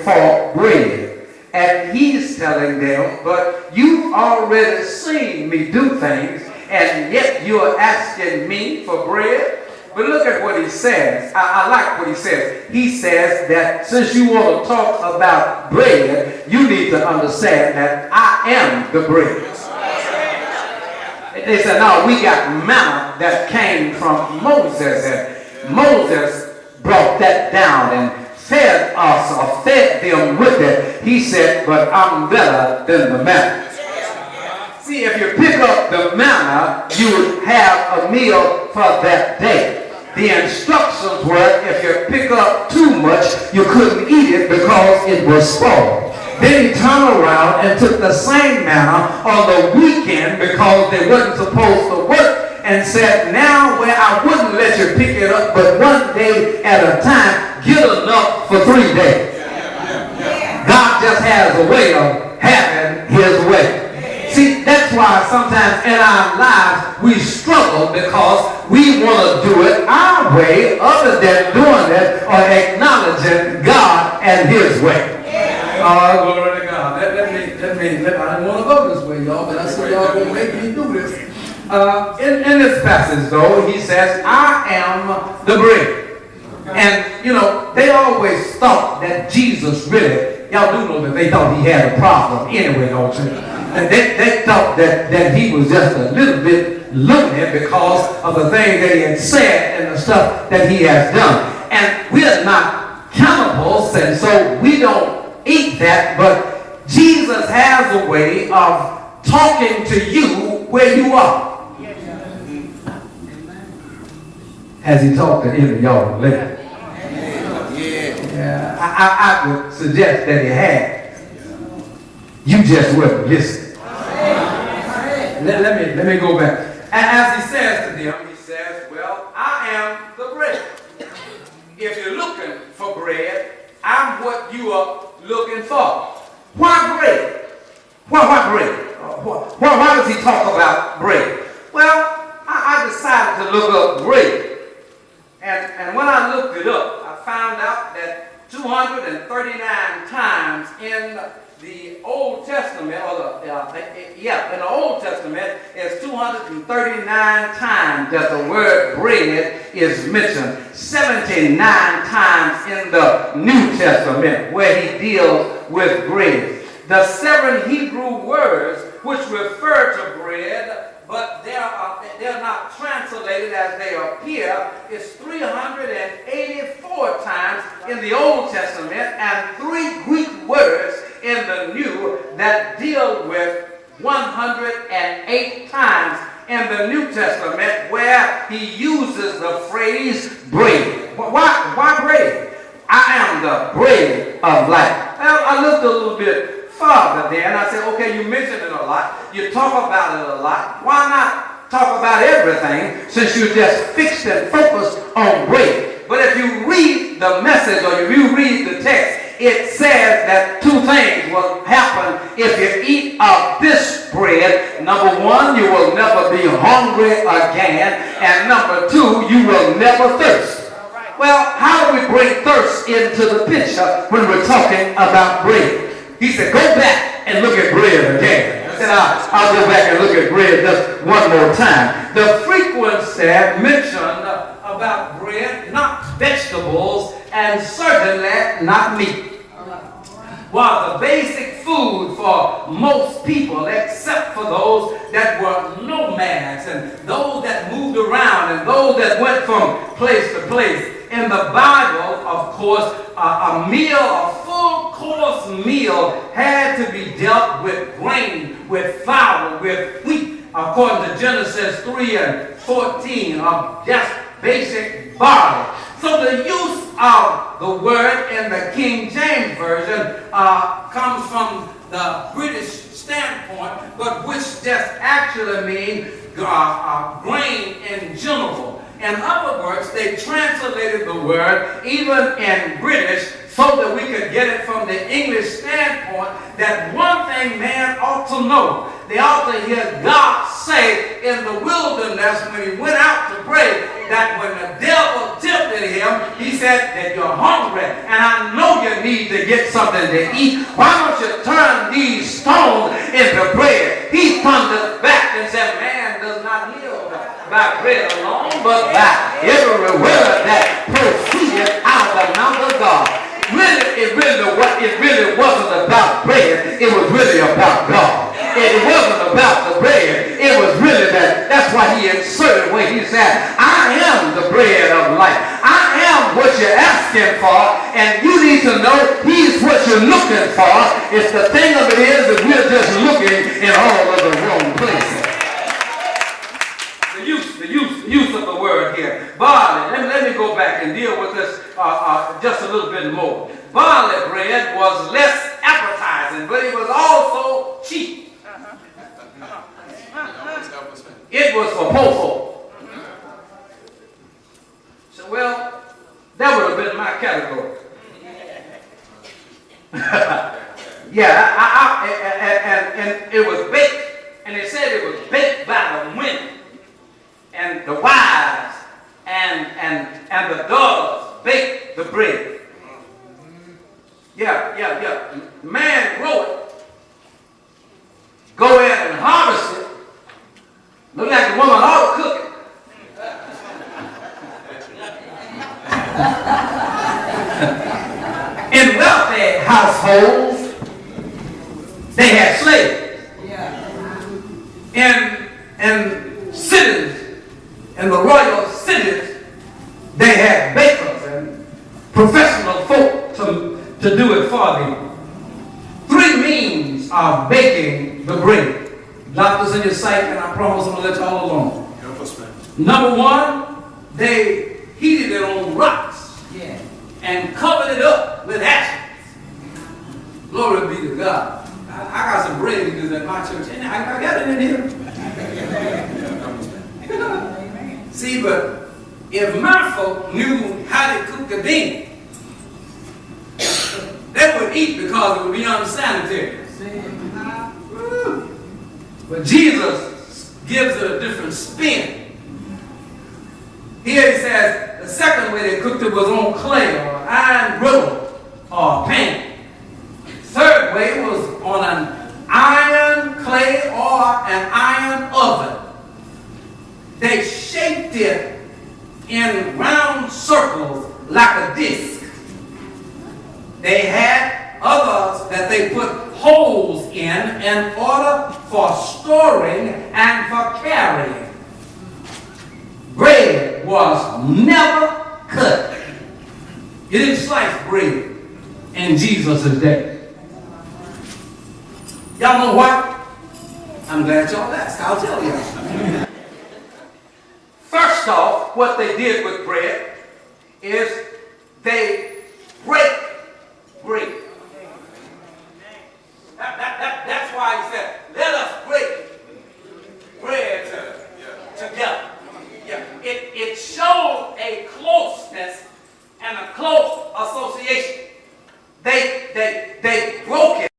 for bread. And he's telling them, but you've already seen me do things, and yet you're asking me for bread? But look at what he says. I like what he says. He says that since you want to talk about bread, you need to understand that I am the bread. They said, no, we got manna that came from Moses, and Moses brought that down and fed us or fed them with it. He said, but I'm better than the manna. See, if you pick up the manna, you would have a meal for that day. The instructions were, if you pick up too much, you couldn't eat it because it was spoiled. Then he turned around and took the same manna on the weekend because they wasn't supposed to work, and said, now where I wouldn't let you pick it up but one day at a time, get enough for 3 days. God just has a way of having his way. See, that's why sometimes in our lives we struggle because we want to do it our way other than doing it or acknowledging God and his way. Glory to God. I didn't want to go this way, y'all, but I said y'all going to make me do this. In this passage, though, he says, I am the bread. And, you know, they always thought that Jesus really, y'all do know that they thought he had a problem anyway, don't you? And they thought that he was just a little bit lunatic because of the things that he had said and the stuff that he has done. And we're not cannibals, and so we don't eat that, but Jesus has a way of talking to you where you are. Has he talked to any of y'all lately? Yeah. I would suggest that he had. You just wouldn't listen. Let me go back. And as he says to them, he says, well, I am the bread. If you're looking for bread, I'm what you are looking for. Why bread? Why bread? Why does he talk about bread? Well, I decided to look up bread. And when I looked it up, I found out that 239 times in the Old Testament, in the Old Testament, is 239 times that the word bread is mentioned. 79 times in the New Testament where he deals with bread. The 7 Hebrew words which refer to bread, but they're not translated as they appear, is 384 times in the Old Testament and 3 Greek words in the New that deal with 108 times in the New Testament where he uses the phrase bread. Why bread? I am the bread of life. Well, I looked a little bit farther there and I said, okay, you mentioned it a lot. You talk about it a lot. Why not talk about everything since you just fixed and focused on bread? But if you read the message or if you read the text, it says that 2 things will happen if you eat of this bread. Number 1, you will never be hungry again. And number 2, you will never thirst. Well, how do we bring thirst into the picture when we're talking about bread? He said, go back and look at bread again. I said, I'll go back and look at bread just one more time. The frequency mentioned about bread, not vegetables, and certainly not meat. Was the basic food for most people, except for those that were nomads and those that moved around and those that went from place to place. In the Bible, of course, a meal, a full course meal had to be dealt with grain, with flour, with wheat, according to Genesis 3 and 14 of just basic barley. So the use of the word in the King James Version comes from the British standpoint, but which just actually means grain in general. In other words, they translated the word, even in British, so that we could get it from the English standpoint, that one thing man ought to know. They ought to hear God say in the wilderness when he went out to pray, that when the devil tempted him, he said that you're hungry and I know you need to get something to eat. Why don't you turn these stones into bread? He thundered back and said, man does not live by bread alone, but by every word that proceeded out of the mouth of God. It really wasn't about bread. It was really about God. It wasn't about the bread. It was really that. That's why he inserted where he said, I am the bread of life. I am what you're asking for, and you need to know he's what you're looking for. It's the thing of it is that we're just looking in all of the wrong places. The use of the word here. Barley. Let me go back and deal with this just a little bit more. Barley bread was less appetizing, but it was also cheap. It was for poor folk. So, well, that would have been my category. Yeah, and it was baked, and they said it was baked by the women and the wives and the daughters baked the bread. Yeah. Man grow it, go in and harvest it. Look like the woman ought to cook it. In wealthy households, they had slaves. In cities, in the royal cities, they had bakers and professional folk to do it for them. Three means of baking the bread. Doctors in your sight, and I promise I'm going to let you all alone. Number one, they heated it on rocks and covered it up with ashes. Glory be to God. I got some bread because at my church, and I got it in here. See, but if my folk knew how to cook a thing, they would eat because it would be unsanitary. But Jesus gives it a different spin. Here he says the second way they cooked it was on clay or iron griddle or pan. Third way was on an iron clay or an iron oven. They shaped it in round circles like a disc. They had others that they put holes in order for storing and for carrying. Bread was never cut. You didn't slice bread in Jesus' day. Y'all know why? I'm glad y'all asked. I'll tell you. First off, what they did with bread is they break bread. That's why he said, let us break bread together. Yeah. It showed a closeness and a close association. They broke it.